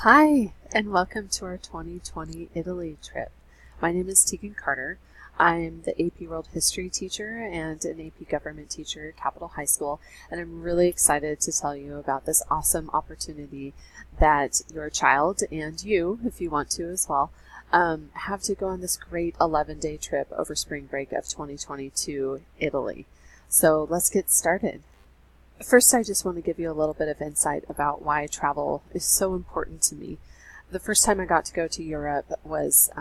Hi, and welcome to our 2020 Italy trip. My name is Tegan Carter. I'm the AP World History teacher and an AP Government teacher at Capitol High School, and I'm really excited to tell you about this awesome opportunity that your child and you, if you want to as well, have to go on this great 11-day trip over spring break of 2020 to Italy. So let's get started. First, I just want to give you a little bit of insight about why travel is so important to me. The first time I got to go to Europe was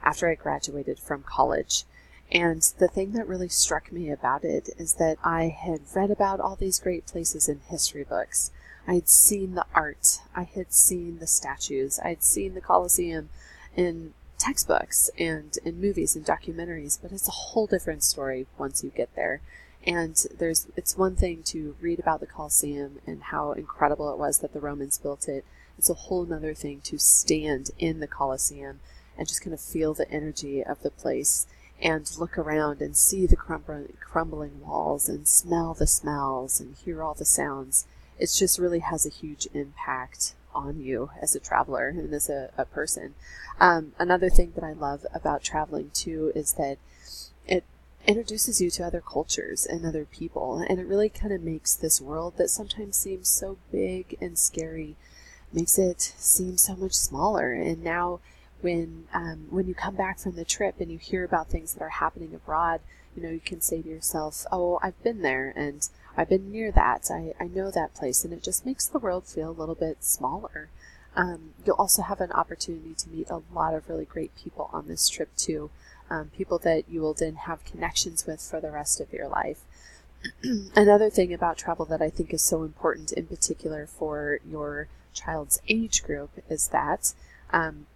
after I graduated from college. And the thing that really struck me about it is that I had read about all these great places in history books. I had seen the art. I had seen the statues. I had seen the Colosseum in textbooks and in movies and documentaries, but it's a whole different story once you get there. And it's one thing to read about the Colosseum and how incredible it was that the Romans built it. It's a whole other thing to stand in the Colosseum and just kind of feel the energy of the place and look around and see the crumbling walls and smell the smells and hear all the sounds. It just really has a huge impact on you as a traveler and as a person. Another thing that I love about traveling too is that it introduces you to other cultures and other people, and it really kind of makes this world that sometimes seems so big and scary, makes it seem so much smaller. And now when you come back from the trip and you hear about things that are happening abroad, you can say to yourself, oh, I've been there and I've been near that. I know that place, and it just makes the world feel a little bit smaller. You'll also have an opportunity to meet a lot of really great people on this trip too. People that you will then have connections with for the rest of your life. Another thing about travel that I think is so important, in particular for your child's age group, is that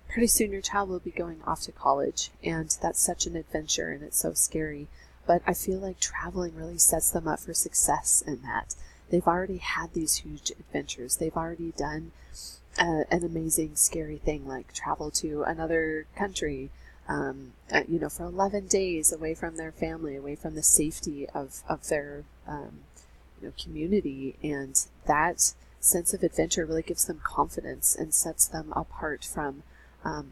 pretty soon your child will be going off to college, and that's such an adventure and it's so scary. But I feel like traveling really sets them up for success in that. They've already had these huge adventures. They've already done an amazing, scary thing like travel to another country, for 11 days away from their family, away from the safety of their community. And that sense of adventure really gives them confidence and sets them apart from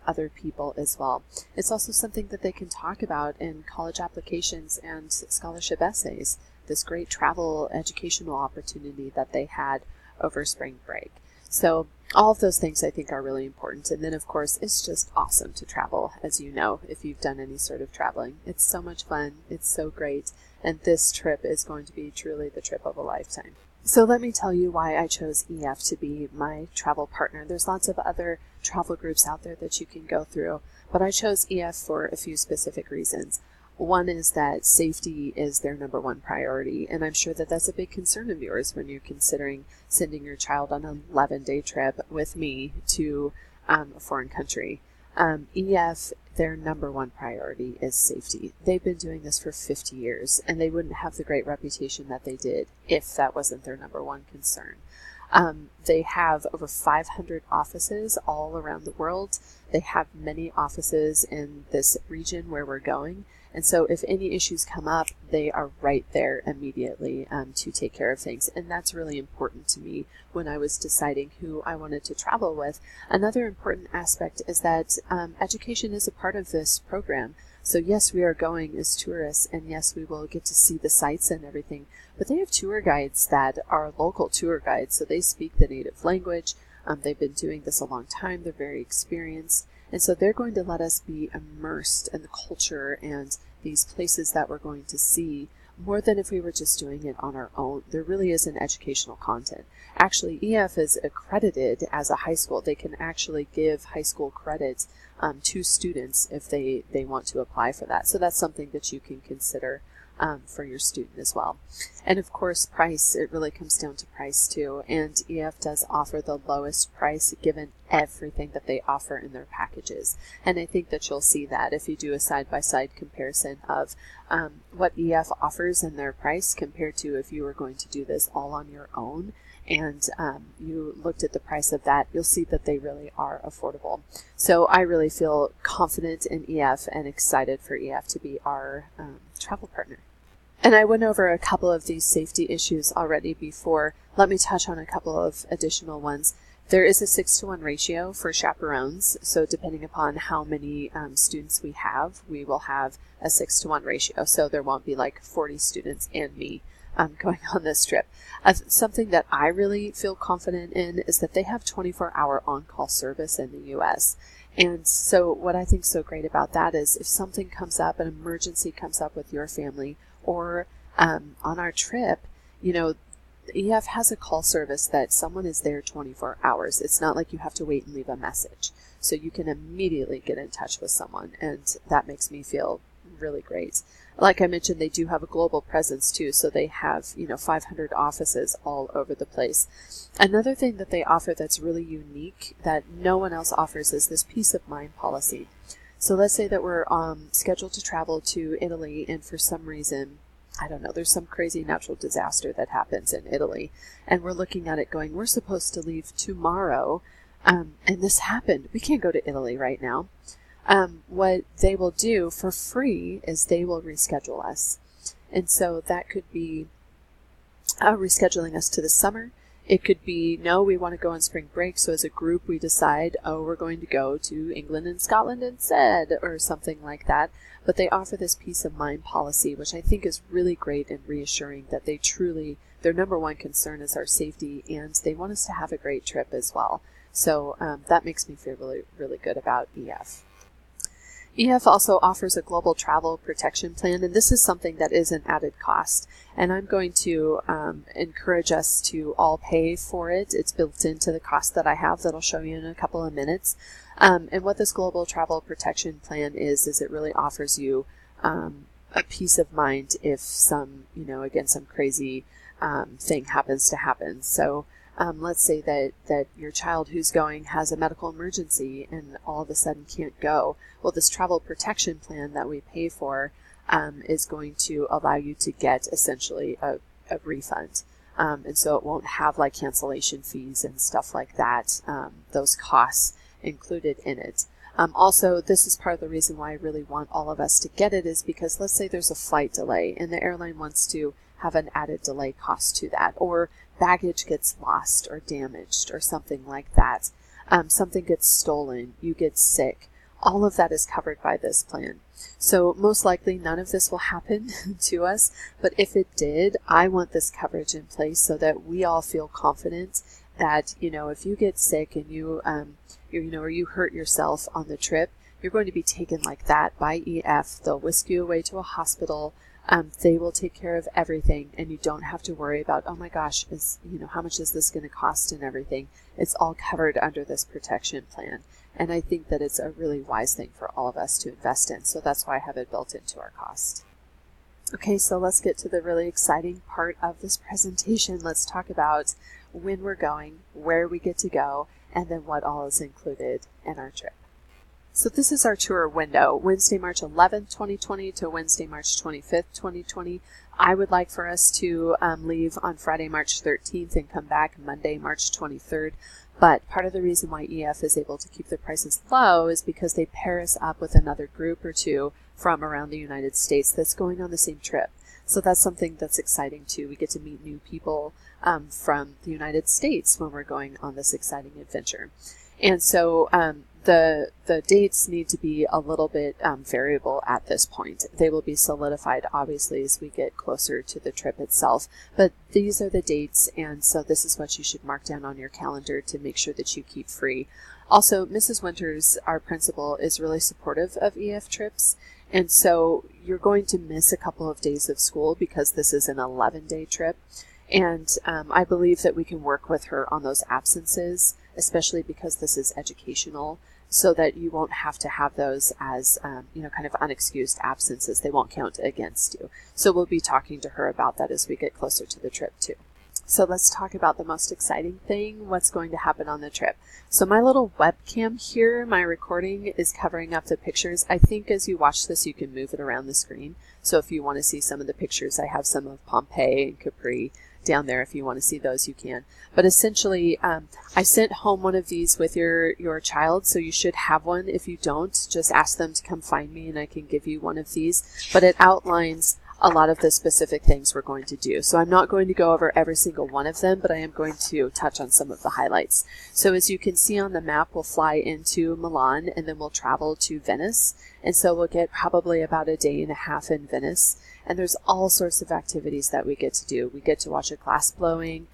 other people as well. It's also something that they can talk about in college applications and scholarship essays, this great travel educational opportunity that they had over spring break. So all of those things I think are really important. And then, of course, it's just awesome to travel, as you know, if you've done any sort of traveling. It's so much fun. It's so great. And this trip is going to be truly the trip of a lifetime. So let me tell you why I chose EF to be my travel partner. There's lots of other travel groups out there that you can go through, but I chose EF for a few specific reasons. One is that safety is their number one priority, and I'm sure that that's a big concern of yours when you're considering sending your child on an 11-day trip with me to a foreign country. EF, their number one priority is safety. They've been doing this for 50 years, and they wouldn't have the great reputation that they did if that wasn't their number one concern. They have over 500 offices all around the world. They have many offices in this region where we're going. And so if any issues come up, they are right there immediately to take care of things. And that's really important to me when I was deciding who I wanted to travel with. Another important aspect is that education is a part of this program. So yes, we are going as tourists, and yes, we will get to see the sights and everything. But they have tour guides that are local tour guides, so they speak the native language. They've been doing this a long time. They're very experienced. And so they're going to let us be immersed in the culture and these places that we're going to see more than if we were just doing it on our own. There really is an educational content. Actually, EF is accredited as a high school. They can actually give high school credit to students if they want to apply for that. So that's something that you can consider for your student as well. And of course, price, it really comes down to price too. And EF does offer the lowest price given everything that they offer in their packages. And I think that you'll see that if you do a side-by-side comparison of what EF offers and their price compared to if you were going to do this all on your own. And you looked at the price of that, you'll see that they really are affordable. So I really feel confident in EF and excited for EF to be our travel partner. And I went over a couple of these safety issues already before. Let me touch on a couple of additional ones. There is a 6-to-1 ratio for chaperones, so depending upon how many students we have, we will have a 6-to-1 ratio, so there won't be like 40 students and me going on this trip. Something that I really feel confident in is that they have 24-hour on-call service in the U.S., and so what I think is so great about that is if something comes up, an emergency comes up with your family or on our trip, you know, EF has a call service that someone is there 24 hours. It's not like you have to wait and leave a message. So you can immediately get in touch with someone, and that makes me feel really great. Like I mentioned, they do have a global presence too, so they have, 500 offices all over the place. Another thing that they offer that's really unique that no one else offers is this peace of mind policy. So let's say that we're scheduled to travel to Italy, and for some reason, I don't know, there's some crazy natural disaster that happens in Italy, and we're looking at it going, we're supposed to leave tomorrow, and this happened. We can't go to Italy right now. What they will do for free is they will reschedule us. And so that could be rescheduling us to the summer. It could be, no, we want to go on spring break, so as a group we decide, we're going to go to England and Scotland instead, or something like that. But they offer this peace of mind policy, which I think is really great and reassuring that they truly, their number one concern is our safety, and they want us to have a great trip as well. So that makes me feel really, really good about EF. EF also offers a global travel protection plan, and this is something that is an added cost. And I'm going to encourage us to all pay for it. It's built into the cost that I have that I'll show you in a couple of minutes. And what this global travel protection plan is it really offers you a peace of mind if some, again, some crazy thing happens to happen. So let's say that your child who's going has a medical emergency and all of a sudden can't go. Well, this travel protection plan that we pay for is going to allow you to get essentially a refund. And so it won't have like cancellation fees and stuff like that, those costs included in it. Also, this is part of the reason why I really want all of us to get it is because let's say there's a flight delay and the airline wants to have an added delay cost to that, or baggage gets lost or damaged or something like that. Something gets stolen, you get sick. All of that is covered by this plan. So most likely none of this will happen to us, but if it did, I want this coverage in place so that we all feel confident that, if you get sick and you or you hurt yourself on the trip, you're going to be taken like that by EF. They'll whisk you away to a hospital. They will take care of everything, and you don't have to worry about, oh my gosh, how much is this going to cost and everything. It's all covered under this protection plan. And I think that it's a really wise thing for all of us to invest in. So that's why I have it built into our cost. Okay, so let's get to the really exciting part of this presentation. Let's talk about when we're going, where we get to go, and then what all is included in our trip. So this is our tour window, Wednesday, March 11th, 2020 to Wednesday, March 25th, 2020. I would like for us to leave on Friday, March 13th and come back Monday, March 23rd. But part of the reason why EF is able to keep the prices low is because they pair us up with another group or two from around the United States that's going on the same trip. So that's something that's exciting too. We get to meet new people from the United States when we're going on this exciting adventure. And so the dates need to be a little bit variable at this point. They will be solidified, obviously, as we get closer to the trip itself. But these are the dates, and so this is what you should mark down on your calendar to make sure that you keep free. Also, Mrs. Winters, our principal, is really supportive of EF trips. And so you're going to miss a couple of days of school because this is an 11-day trip. And I believe that we can work with her on those absences, especially because this is educational, so that you won't have to have those as, kind of unexcused absences. They won't count against you. So we'll be talking to her about that as we get closer to the trip too. So let's talk about the most exciting thing, what's going to happen on the trip. So my little webcam here, my recording is covering up the pictures. I think as you watch this, you can move it around the screen. So if you want to see some of the pictures, I have some of Pompeii and Capri down there. If you want to see those, you can. But essentially, I sent home one of these with your child, so you should have one. If you don't, just ask them to come find me and I can give you one of these. But it outlines a lot of the specific things we're going to do. So I'm not going to go over every single one of them, but I am going to touch on some of the highlights. So as you can see on the map, we'll fly into Milan and then we'll travel to Venice. And so we'll get probably about a day and a half in Venice. And there's all sorts of activities that we get to do. We get to watch a glass blowing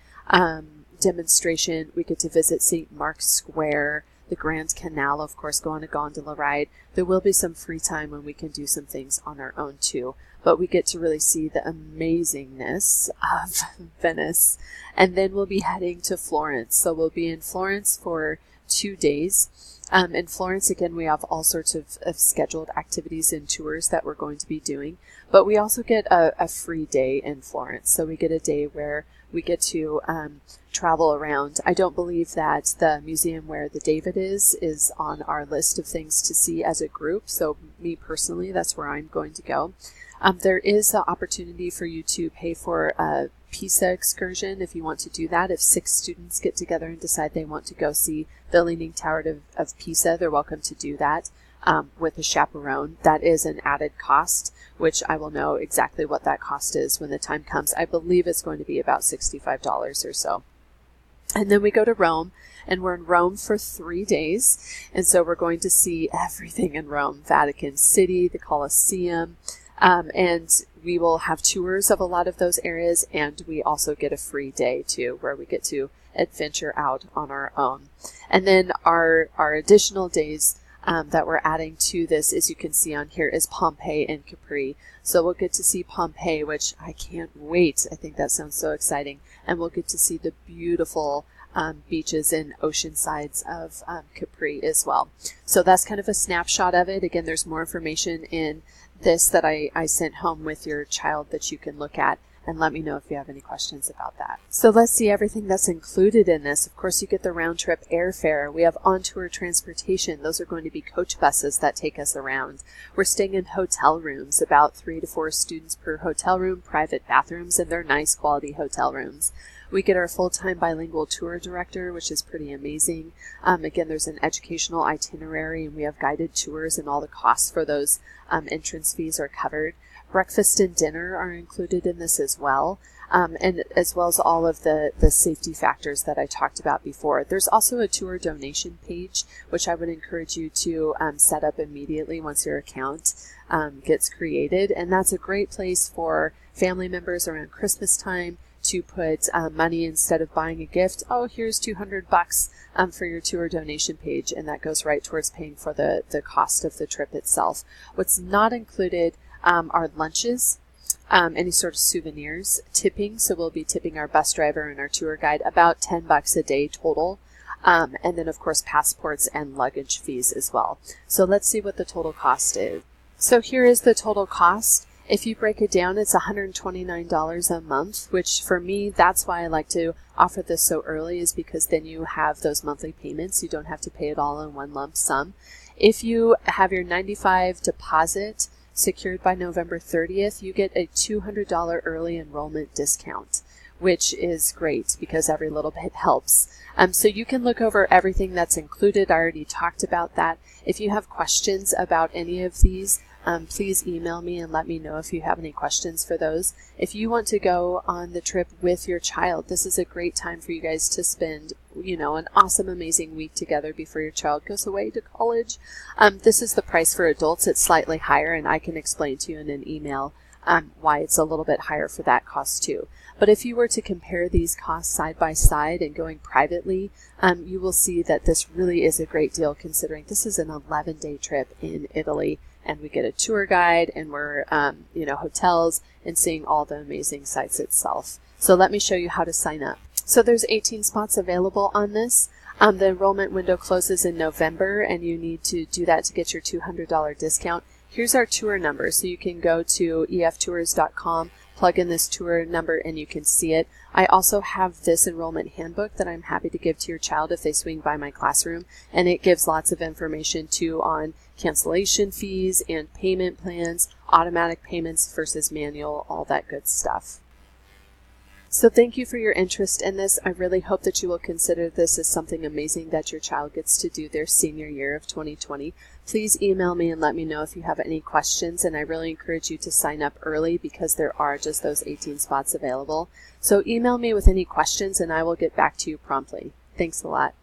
demonstration. We get to visit St. Mark's Square, the Grand Canal, of course, go on a gondola ride. There will be some free time when we can do some things on our own too, but we get to really see the amazingness of Venice. And then we'll be heading to Florence. So we'll be in Florence for 2 days. In Florence, again, we have all sorts of scheduled activities and tours that we're going to be doing, but we also get a free day in Florence. So we get a day where we get to travel around. I don't believe that the museum where the David is on our list of things to see as a group. So me personally, that's where I'm going to go. There is an opportunity for you to pay for a Pisa excursion if you want to do that. If 6 students get together and decide they want to go see the Leaning Tower of Pisa, they're welcome to do that with a chaperone. That is an added cost, which I will know exactly what that cost is when the time comes. I believe it's going to be about $65 or so. And then we go to Rome, and we're in Rome for 3 days. And so we're going to see everything in Rome: Vatican City, the Colosseum, and we will have tours of a lot of those areas. And we also get a free day too, where we get to adventure out on our own. And then our additional days that we're adding to this, as you can see on here, is Pompeii and Capri. So we'll get to see Pompeii, which I can't wait. I think that sounds so exciting. And we'll get to see the beautiful beaches and ocean sides of Capri as well. So that's kind of a snapshot of it. Again, there's more information in this that I sent home with your child that you can look at, and let me know if you have any questions about that. So let's see everything that's included in this. Of course, you get the round trip airfare. We have on-tour transportation. Those are going to be coach buses that take us around. We're staying in hotel rooms, about 3 to 4 students per hotel room, private bathrooms, and they're nice quality hotel rooms. We get our full-time bilingual tour director, which is pretty amazing. Again, there's an educational itinerary, and we have guided tours, and all the costs for those entrance fees are covered. Breakfast and dinner are included in this as well, and as well as all of the safety factors that I talked about before. There's also a tour donation page, which I would encourage you to set up immediately once your account gets created, and that's a great place for family members around Christmas time to put money instead of buying a gift. Oh, here's $200 for your tour donation page, and that goes right towards paying for the cost of the trip itself. What's not included are lunches, any sort of souvenirs, tipping. So we'll be tipping our bus driver and our tour guide about $10 a day total. And then, of course, passports and luggage fees as well. So let's see what the total cost is. So here is the total cost. If you break it down, it's $129 a month, which for me, that's why I like to offer this so early, is because then you have those monthly payments. You don't have to pay it all in one lump sum. If you have your $95 deposit secured by November 30th, you get a $200 early enrollment discount, which is great because every little bit helps. So you can look over everything that's included. I already talked about that. If you have questions about any of these, please email me and let me know if you have any questions for those. If you want to go on the trip with your child, this is a great time for you guys to spend, an awesome, amazing week together before your child goes away to college. This is the price for adults. It's slightly higher, and I can explain to you in an email why it's a little bit higher for that cost too. But if you were to compare these costs side by side and going privately, you will see that this really is a great deal, considering this is an 11-day trip in Italy. And we get a tour guide, and we're, hotels, and seeing all the amazing sites itself. So let me show you how to sign up. So there's 18 spots available on this. The enrollment window closes in November, and you need to do that to get your $200 discount. Here's our tour number, so you can go to eftours.com, plug in this tour number, and you can see it. I also have this enrollment handbook that I'm happy to give to your child if they swing by my classroom, and it gives lots of information too on cancellation fees and payment plans, automatic payments versus manual, all that good stuff. So thank you for your interest in this. I really hope that you will consider this as something amazing that your child gets to do their senior year of 2020. Please email me and let me know if you have any questions, and I really encourage you to sign up early because there are just those 18 spots available. So email me with any questions and I will get back to you promptly. Thanks a lot.